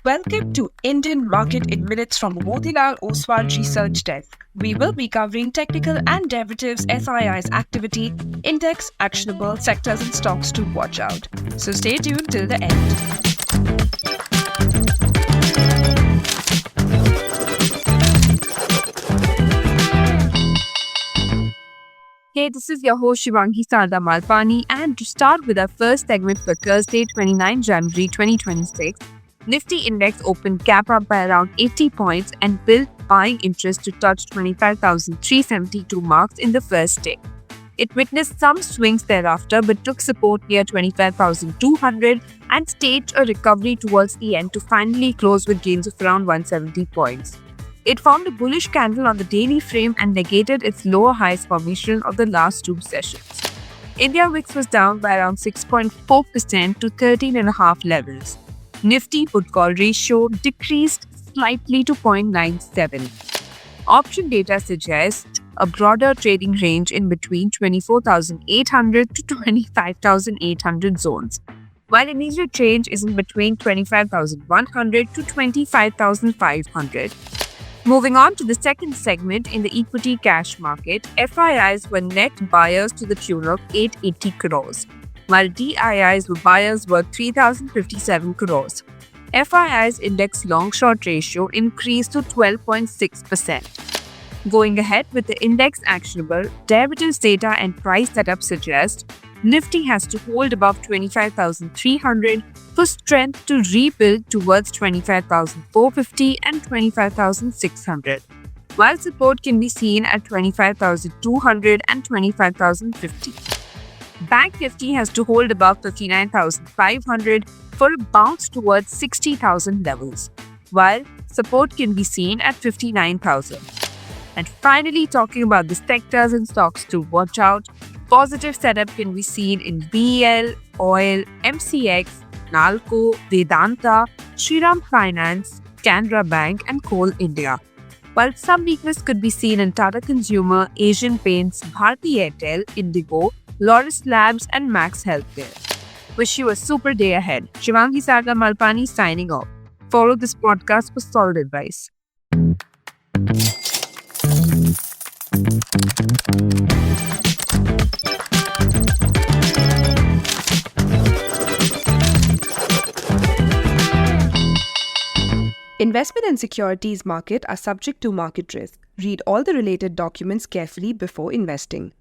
Welcome to Indian Market in Minutes from Motilal Oswal Research Desk. We will be covering technical and derivatives SII's activity, index, actionable sectors and stocks to watch out. So stay tuned till the end. Hey, this is your host Shivangi Sarda Malpani, and to start with our first segment for Thursday, 29 January 2026, Nifty Index opened gap up by around 80 points and built buying interest to touch 25,372 marks in the first day. It witnessed some swings thereafter but took support near 25,200 and staged a recovery towards the end to finally close with gains of around 170 points. It formed a bullish candle on the daily frame and negated its lower highs formation of the last two sessions. India VIX was down by around 6.4% to 13.5 levels. Nifty put-call ratio decreased slightly to 0.97. Option data suggests a broader trading range in between 24,800 to 25,800 zones, while immediate range is in between 25,100 to 25,500. Moving on to the second segment in the equity cash market, FIIs were net buyers to the tune of 880 crores, while DIIs were buyers worth 3,057 crores. FII's index long-short ratio increased to 12.6%. Going ahead with the index actionable, derivatives data and price setup suggest Nifty has to hold above 25,300 for strength to rebuild towards 25,450 and 25,600, while support can be seen at 25,200 and 25,050. Bank Nifty has to hold above 59,500 for a bounce towards 60,000 levels, while support can be seen at 59,000. And finally, talking about the sectors and stocks to watch out, positive setup can be seen in BEL, Oil, MCX, Nalco, Vedanta, Shriram Finance, Canara Bank and Coal India, while some weakness could be seen in Tata Consumer, Asian Paints, Bharti Airtel, Indigo, Laurus Labs and Max Healthcare. Wish you a super day ahead. Shivangi Sarda Malpani signing off. Follow this podcast for solid advice. Investment and securities market are subject to market risk. Read all the related documents carefully before investing.